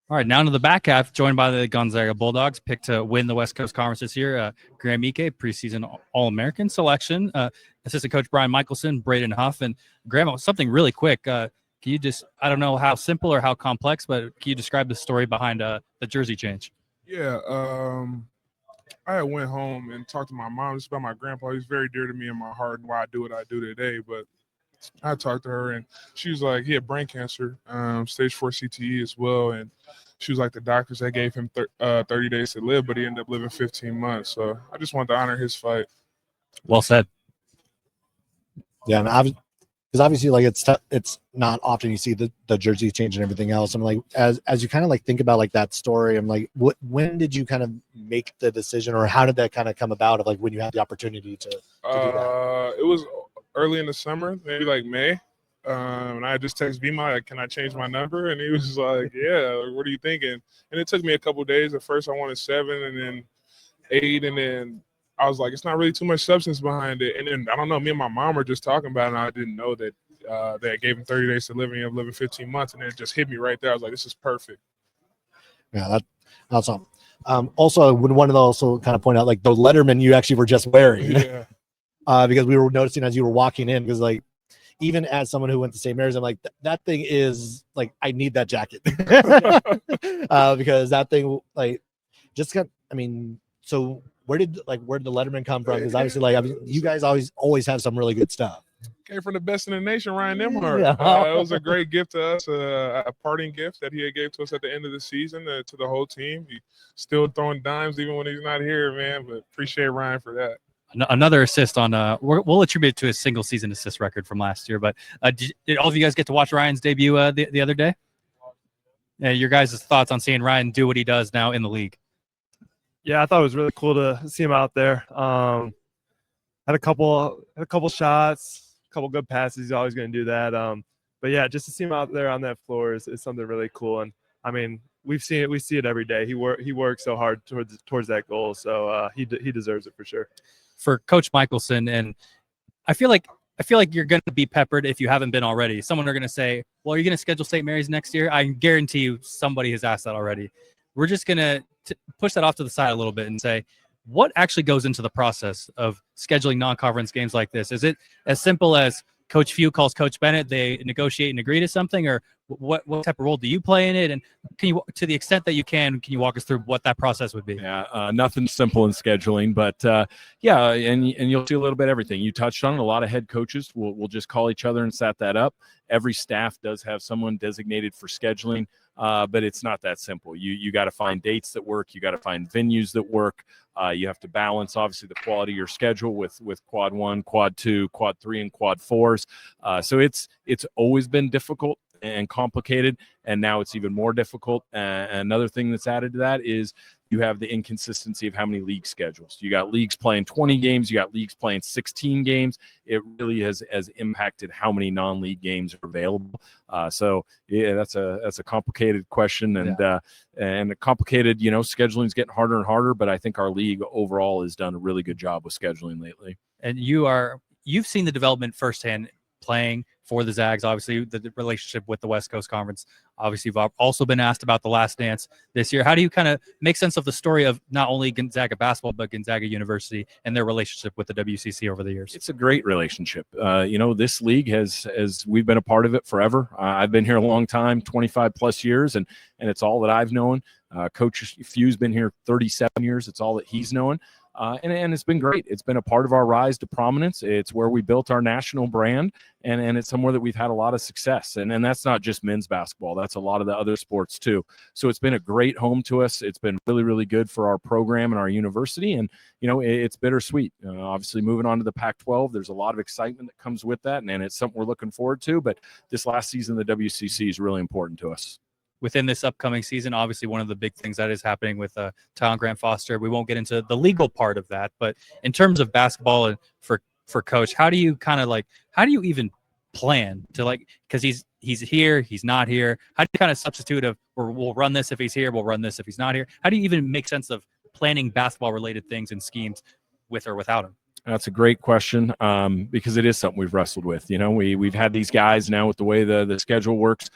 All right, now to the back half, joined by the Gonzaga Bulldogs, picked to win the West Coast Conference this year. Graham Ike, preseason All-American selection. Assistant coach Brian Michelson, Braden Huff, and Graham, something really quick. Can you just, I don't know how simple or how complex, but can you describe the story behind the jersey change? Yeah, I went home and talked to my mom just about my grandpa. He's very dear to me in my heart and why I do what I do today. But I talked to her, and she was like, he had brain cancer, stage 4 CTE as well. And she was like, the doctors, they gave him 30 days to live, but he ended up living 15 months. So I just wanted to honor his fight. Well said. Yeah, and because obviously, like, it's not often you see the jersey change and everything else. I'm like, as you kind of like think about like that story, I'm like, when did you kind of make the decision, or how did that kind of come about of like when you had the opportunity to do that? It was early in the summer, maybe like May. And I just texted Vima, like, can I change my number? And he was like, yeah, what are you thinking? And it took me a couple of days. At first I wanted 7 and then 8, and then I was like, it's not really too much substance behind it. And then, I don't know, me and my mom were just talking about it, and I didn't know that they gave him 30 days to live, and he ended up living 15 months. And then it just hit me right there. I was like, this is perfect. Yeah, that's awesome. Also, I would want to also kind of point out, like, the Letterman you actually were just wearing. Yeah. Because we were noticing as you were walking in, because, like, even as someone who went to St. Mary's, I'm like, that thing is, like, I need that jacket. Because that thing, like, just got, I mean, so where did the Letterman come from? Because obviously, like, you guys always have some really good stuff. Came from the best in the nation, Ryan Nemhart. Yeah. It was a great gift to us, a parting gift that he had gave to us at the end of the season, to the whole team. He's still throwing dimes even when he's not here, man, but appreciate Ryan for that. Another assist on we'll attribute it to his single season assist record from last year, but did all of you guys get to watch Ryan's debut the other day? Your guys' thoughts on seeing Ryan do what he does now in the league? Yeah, I thought it was really cool to see him out there. Had a couple shots, a couple good passes. He's always going to do that. But yeah, just to see him out there on that floor is something really cool. And I mean, we see it every day. He works so hard towards that goal. So he deserves it for sure. For Coach Michelson, and I feel like you're going to be peppered if you haven't been already. Someone are going to say, well, are you going to schedule St. Mary's next year? I guarantee you somebody has asked that already. We're just going to push that off to the side a little bit and say, what actually goes into the process of scheduling non-conference games like this? Is it as simple as Coach Few calls Coach Bennett, they negotiate and agree to something, or what type of role do you play in it? And can you, to the extent that you can walk us through what that process would be? Yeah, nothing simple in scheduling, but yeah, and you'll see a little bit of everything. You touched on it. A lot of head coaches will just call each other and set that up. Every staff does have someone designated for scheduling, but it's not that simple. You got to find dates that work. You got to find venues that work. You have to balance, obviously, the quality of your schedule with quad 1, quad 2, quad 3, and quad 4s. So it's always been difficult and complicated, and now it's even more difficult. Another thing that's added to that is you have the inconsistency of how many league schedules. You got leagues playing 20 games, you got leagues playing 16 games. It really has impacted how many non-league games are available. So yeah, that's a complicated question, and a complicated, scheduling is getting harder and harder, but I think our league overall has done a really good job with scheduling lately. And you've seen the development firsthand, playing for the Zags, obviously the relationship with the West Coast Conference. Obviously, you've also been asked about the Last Dance this year. How do you kind of make sense of the story of not only Gonzaga basketball, but Gonzaga University and their relationship with the WCC over the years? It's a great relationship. This league we've been a part of it forever. I've been here a long time, 25 plus years, and it's all that I've known. Coach Few's been here 37 years. It's all that he's known. And it's been great. It's been a part of our rise to prominence. It's where we built our national brand, and it's somewhere that we've had a lot of success. And that's not just men's basketball. That's a lot of the other sports too. So it's been a great home to us. It's been really, really good for our program and our university. And, it's bittersweet. Obviously, moving on to the Pac-12, there's a lot of excitement that comes with that, and it's something we're looking forward to. But this last season, the WCC is really important to us. Within this upcoming season, obviously one of the big things that is happening with Tylen Grant Foster, we won't get into the legal part of that, but in terms of basketball and for Coach, how do you even plan to, because he's here, he's not here, how do you kind of substitute we'll run this if he's here, we'll run this if he's not here? How do you even make sense of planning basketball related things and schemes with or without him? That's a great question, because it is something we've wrestled with. You know, we've had these guys now with the way the schedule works.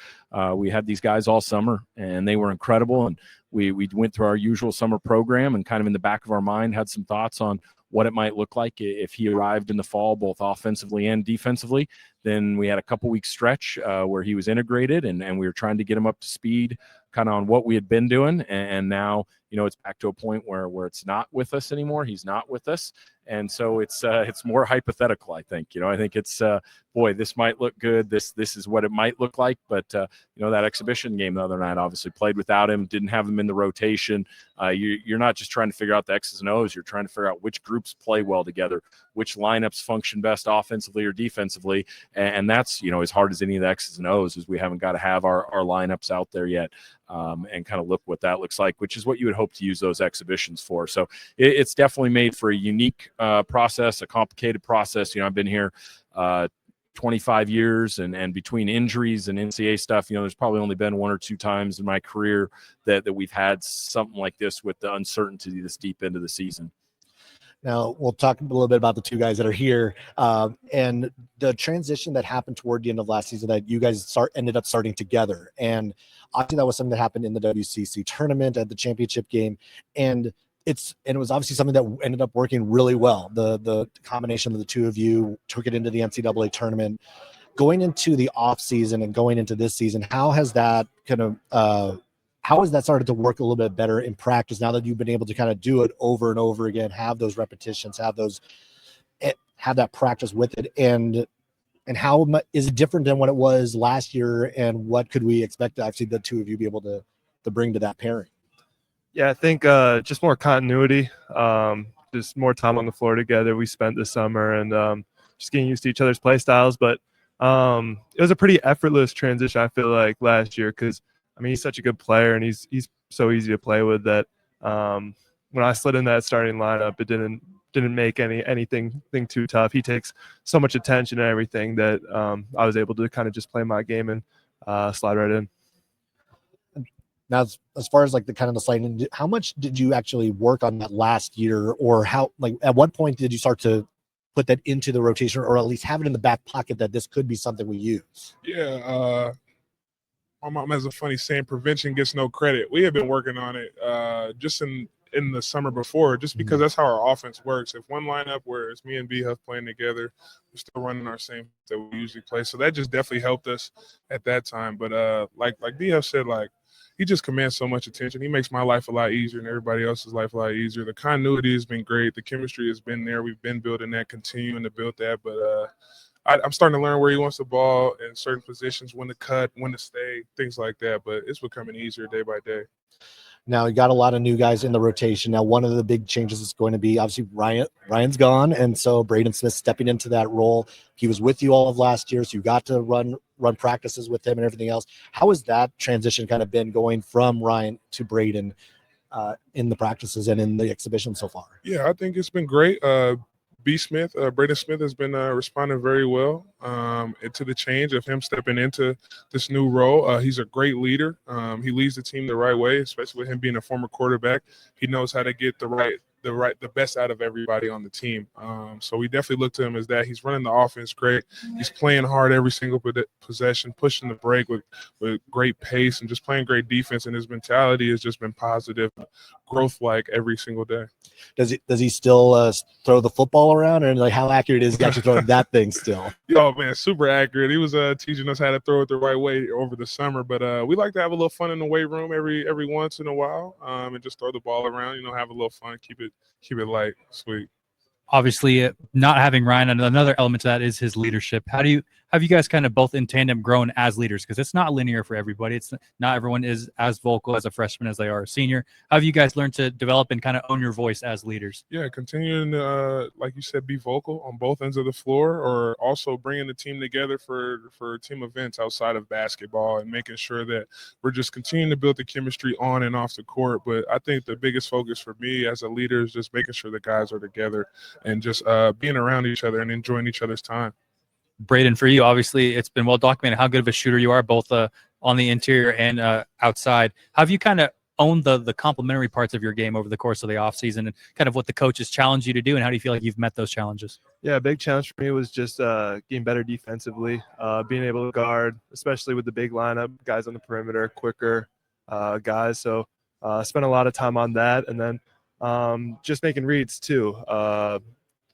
We had these guys all summer, and they were incredible. And we went through our usual summer program, and kind of in the back of our mind had some thoughts on what it might look like if he arrived in the fall, both offensively and defensively. Then we had a couple weeks stretch where he was integrated, and we were trying to get him up to speed kind of on what we had been doing. And now, you know, it's back to a point where it's not with us anymore. He's not with us. And so it's more hypothetical, I think. You know, I think it's boy, this might look good. This is what it might look like. But you know, that exhibition game the other night, obviously played without him, didn't have him in the rotation. You're not just trying to figure out the X's and O's. You're trying to figure out which groups play well together, which lineups function best offensively or defensively. And that's, you know, as hard as any of the X's and O's, is we haven't got to have our lineups out there yet, and kind of look what that looks like, which is what you would hope to use those exhibitions for. So it's definitely made for a unique process, a complicated process. You know, I've been here 25 years, and between injuries and NCAA stuff, you know, there's probably only been one or two times in my career that we've had something like this with the uncertainty this deep into the season. Now, we'll talk a little bit about the two guys that are here, and the transition that happened toward the end of last season that you guys ended up starting together. And obviously that was something that happened in the WCC tournament at the championship game. And it was obviously something that ended up working really well. The combination of the two of you took it into the NCAA tournament. Going into the off season and going into this season, how has that started to work a little bit better in practice now that you've been able to kind of do it over and over again, have those repetitions, have that practice with it, and how is it different than what it was last year, and what could we expect to actually the two of you be able to bring to that pairing? Yeah, I think just more continuity, just more time on the floor together. We spent this summer, and just getting used to each other's play styles. But it was a pretty effortless transition, I feel like, last year, because I mean, he's such a good player, and he's so easy to play with that when I slid in that starting lineup, it didn't make anything too tough. He takes so much attention and everything that I was able to kind of just play my game and slide right in. Now, as far as like the sliding, how much did you actually work on that last year, or at what point did you start to put that into the rotation, or at least have it in the back pocket that this could be something we use? Yeah. My mom has a funny saying, prevention gets no credit. We have been working on it just in the summer before, just because that's how our offense works. If one lineup where it's me and B Huff playing together, we're still running our same that we usually play. So that just definitely helped us at that time. But like B Huff said, like, he just commands so much attention. He makes my life a lot easier and everybody else's life a lot easier. The continuity has been great. The chemistry has been there. We've been building that, continuing to build that. But I'm starting to learn where he wants the ball in certain positions, when to cut, when to stay, things like that. But it's becoming easier day by day. Now, you got a lot of new guys in the rotation. Now, one of the big changes is going to be, obviously, Ryan's gone, and so Braden Smith stepping into that role. He was with you all of last year, so you got to run practices with him and everything else. How has that transition kind of been, going from Ryan to Braden in the practices and in the exhibition so far? Yeah, I think it's been great. Braden Smith has been responding very well to the change of him stepping into this new role. He's a great leader. He leads the team the right way, especially with him being a former quarterback. He knows how to get the best out of everybody on the team. So we definitely look to him as that. He's running the offense great. He's playing hard every single possession, pushing the break with great pace, and just playing great defense. And his mentality has just been positive, growth-like every single day. Does he still throw the football around, and like how accurate is he actually throwing that thing still? Oh man, super accurate. He was teaching us how to throw it the right way over the summer. But we like to have a little fun in the weight room every once in a while, and just throw the ball around. Have a little fun, keep it light, sweet. Obviously, not having Ryan, and another element to that is his leadership. Have you guys kind of both in tandem grown as leaders? Because it's not linear for everybody. It's not everyone is as vocal as a freshman as they are a senior. How have you guys learned to develop and kind of own your voice as leaders? Yeah, continuing to, like you said, be vocal on both ends of the floor, or also bringing the team together for team events outside of basketball, and making sure that we're just continuing to build the chemistry on and off the court. But I think the biggest focus for me as a leader is just making sure the guys are together and just being around each other and enjoying each other's time. Braden, for you, obviously, it's been well documented how good of a shooter you are, both on the interior and outside. How have you kind of own the complementary parts of your game over the course of the offseason, and kind of what the coaches challenge you to do, and how do you feel like you've met those challenges? Yeah, a big challenge for me was just getting better defensively, being able to guard, especially with the big lineup, guys on the perimeter, quicker guys. So I spent a lot of time on that, and then just making reads too,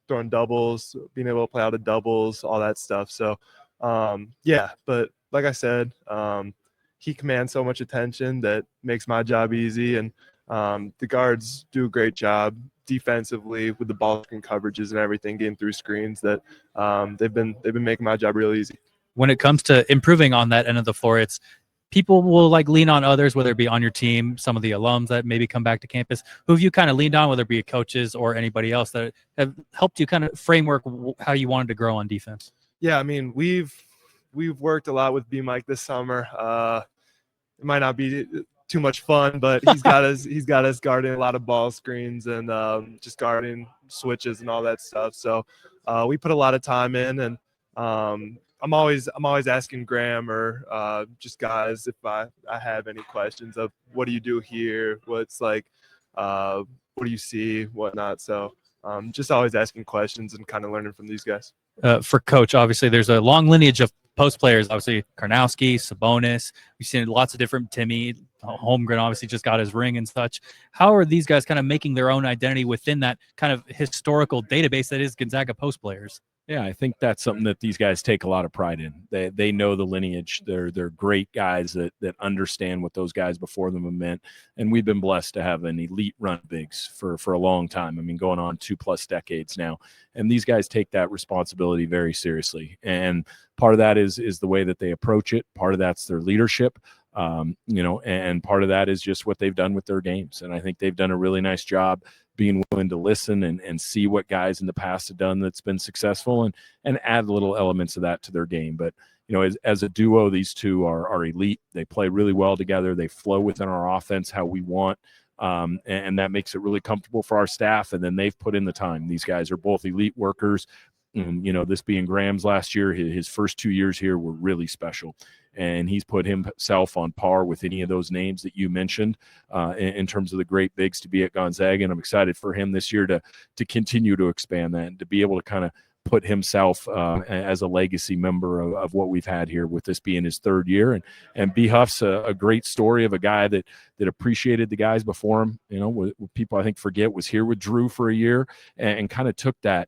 throwing doubles, being able to play out of doubles, all that stuff. So yeah, but like I said, he commands so much attention that makes my job easy, and the guards do a great job defensively with the ball screen coverages and everything, getting through screens that they've been making my job real easy. When it comes to improving on that end of the floor, it's people will like lean on others, whether it be on your team, some of the alums that maybe come back to campus. Who have you kind of leaned on, whether it be coaches or anybody else that have helped you kind of framework how you wanted to grow on defense? Yeah, I mean, we've worked a lot with B Mike this summer. It might not be too much fun, but he's got us guarding a lot of ball screens and just guarding switches and all that stuff. So we put a lot of time in, and I'm always asking Graham or just guys if I have any questions of what do you do here, what's like, what do you see, whatnot. So just always asking questions and kind of learning from these guys. For Coach, obviously there's a long lineage of post players. Obviously Karnowski, Sabonis. We've seen lots of different. Timmy Holmgren obviously just got his ring and such. How are these guys kind of making their own identity within that kind of historical database that is Gonzaga post players? Yeah, I think that's something that these guys take a lot of pride in. They know the lineage. They're great guys that understand what those guys before them have meant. And we've been blessed to have an elite run bigs for a long time. I mean, going on 2+ decades now. And these guys take that responsibility very seriously. And part of that is the way that they approach it. Part of that's their leadership. And part of that is just what they've done with their games. And I think they've done a really nice job being willing to listen and see what guys in the past have done that's been successful and add little elements of that to their game. But, as a duo, these two are elite. They play really well together. They flow within our offense how we want. And that makes it really comfortable for our staff. And then they've put in the time. These guys are both elite workers. And, this being Graham's last year, his first 2 years here were really special. And he's put himself on par with any of those names that you mentioned in terms of the great bigs to be at Gonzaga. And I'm excited for him this year to continue to expand that and to be able to kind of put himself as a legacy member of what we've had here, with this being his third year. And B Huff's a great story of a guy that appreciated the guys before him. What people I think forget was here with Drew for a year and kind of took that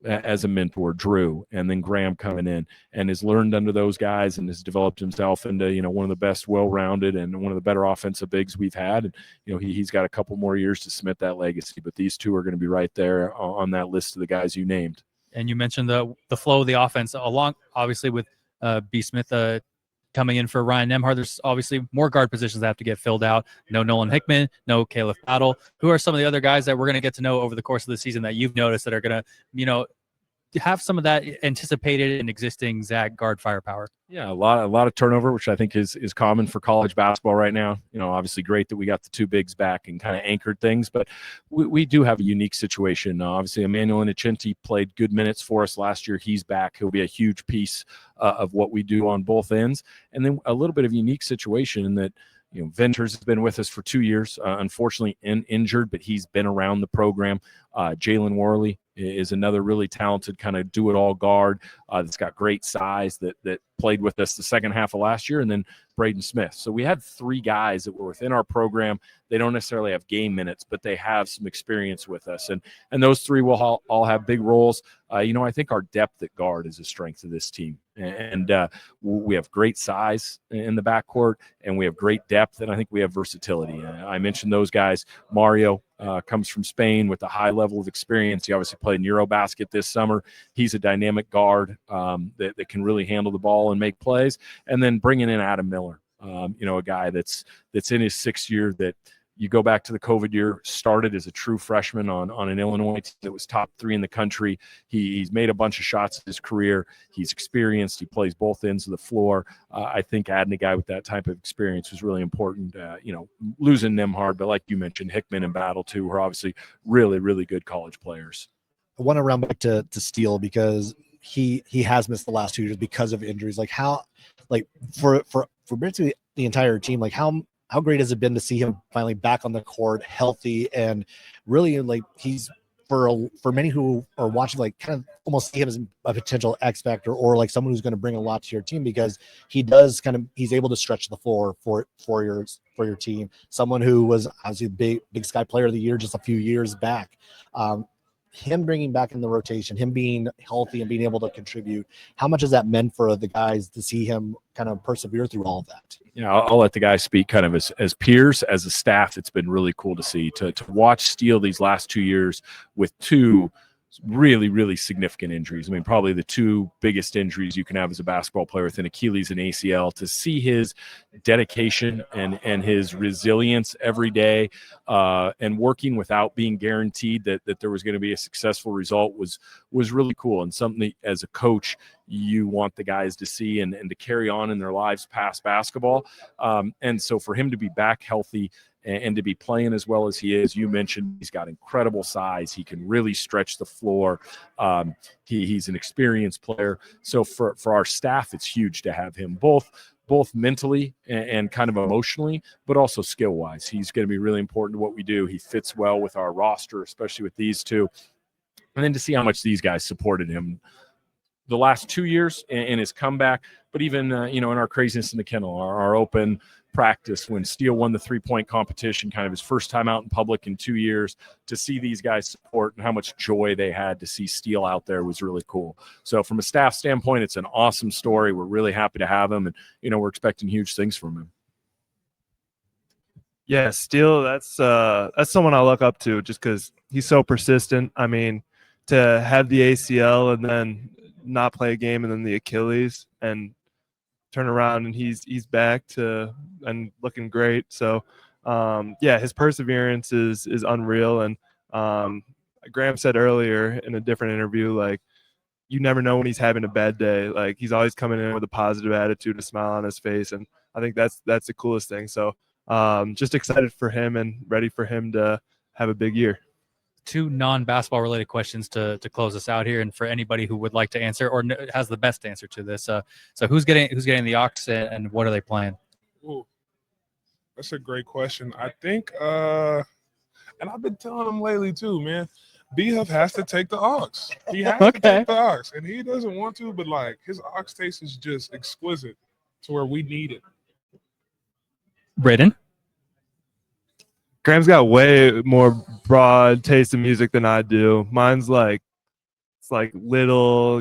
as a mentor, Drew, and then Graham coming in and has learned under those guys and has developed himself into, one of the best, well-rounded and one of the better offensive bigs we've had. And, he's got a couple more years to cement that legacy, but these two are going to be right there on that list of the guys you named. And you mentioned the flow of the offense along, obviously, with B. Smith coming in for Ryan Nemhard. There's obviously more guard positions that have to get filled out. No Nolan Hickman, no Caleb Battle. Who are some of the other guys that we're going to get to know over the course of the season that you've noticed that are going to, have some of that anticipated and existing Zag guard firepower? Yeah, a lot of turnover, which I think is common for college basketball right now. Obviously great that we got the two bigs back and kind of anchored things, but we do have a unique situation. Obviously, Emmanuel Innocenti played good minutes for us last year. He's back. He'll be a huge piece of what we do on both ends. And then a little bit of a unique situation in that, Venters has been with us for 2 years, unfortunately injured, but he's been around the program. Jalen Worley is another really talented kind of do-it-all guard that's got great size that played with us the second half of last year, and then Braden Smith. So we had 3 guys that were within our program. They don't necessarily have game minutes, but they have some experience with us. And those 3 will all have big roles. I think our depth at guard is a strength of this team. And we have great size in the backcourt, and we have great depth, and I think we have versatility. I mentioned those guys. Mario comes from Spain with a high level of experience. He obviously played in Eurobasket this summer. He's a dynamic guard that can really handle the ball and make plays. And then bringing in Adam Miller, a guy that's in his 6th year, that you go back to the COVID year, started as a true freshman on an Illinois team that was top 3 in the country. He's made a bunch of shots in his career. He's experienced. He plays both ends of the floor. I think adding a guy with that type of experience was really important. Losing Nemhard, but like you mentioned, Hickman and Battle too, are obviously really, really good college players. I want to round back to Steele, because he has missed the last 2 years because of injuries. For basically the entire team, how how great has it been to see him finally back on the court, healthy, and really like he's for many who are watching, like kind of almost see him as a potential X factor or like someone who's going to bring a lot to your team because he's able to stretch the floor for your team. Someone who was obviously a Big Sky Player of the Year just a few years back. Him bringing back in the rotation, him being healthy and being able to contribute, how much has that meant for the guys to see him kind of persevere through all of that? I'll let the guys speak kind of as peers, as a staff. It's been really cool to see, to watch Steele these last 2 years with two really, really significant injuries. I mean, probably the two biggest injuries you can have as a basketball player with an Achilles and ACL. To see his dedication and his resilience every day and working without being guaranteed that there was going to be a successful result was really cool, and something that, as a coach, you want the guys to see and to carry on in their lives past basketball. And so for him to be back healthy and to be playing as well as he is, you mentioned he's got incredible size. He can really stretch the floor. He's an experienced player. So for our staff, it's huge to have him both mentally and kind of emotionally, but also skill-wise. He's going to be really important to what we do. He fits well with our roster, especially with these two. And then to see how much these guys supported him the last 2 years in his comeback, but even, in our craziness in the kennel, our open practice when Steele won the 3-point competition, kind of his first time out in public in 2 years, to see these guys support and how much joy they had to see Steele out there was really cool. So from a staff standpoint, it's an awesome story. We're really happy to have him, and, we're expecting huge things from him. Yeah, Steele, that's someone I look up to just because he's so persistent. I mean, to have the ACL and then not play a game and then the Achilles and turn around and he's back to and looking great. So his perseverance is unreal. And Graham said earlier in a different interview, like, you never know when he's having a bad day. Like, he's always coming in with a positive attitude, a smile on his face, and I think that's the coolest thing. So just excited for him and ready for him to have a big year. Two non-basketball related questions to close us out here, and for anybody who would like to answer or has the best answer to this. So who's getting the aux and what are they playing? Ooh, that's a great question. I think, and I've been telling him lately too, man. B-Huff has to take the aux. He has to take the aux, and he doesn't want to, but like his aux taste is just exquisite to where we need it. Braden? Graham's got way more broad taste in music than I do. Mine's like, it's like little,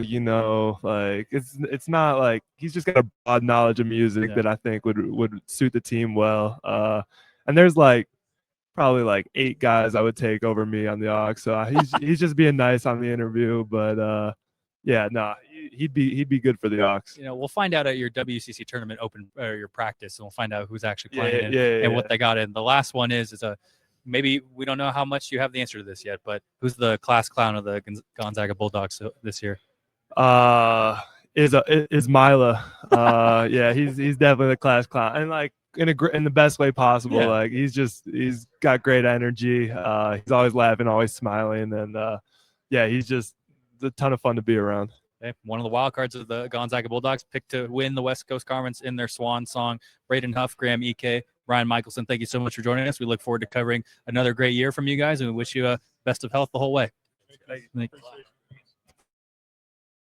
like it's not like he's just got a broad knowledge of music that I think would suit the team well. And there's like probably like 8 guys I would take over me on the aux. So he's just being nice on the interview, but he'd be good for the aux. We'll find out at your WCC tournament open or your practice, and we'll find out who's actually playing and what they got in. The last one is maybe we don't know how much you have the answer to this yet, but who's the class clown of the Gonzaga Bulldogs this year? Is Mila. He's definitely the class clown, and like in the best way possible. Like he's got great energy. He's always laughing, always smiling, and he's just a ton of fun to be around. Okay. One of the wild cards of the Gonzaga Bulldogs picked to win the West Coast Conference in their swan song. Braden Huff, Graham Ike, Ryan Michelson, thank you so much for joining us. We look forward to covering another great year from you guys, and we wish you best of health the whole way. Thank you.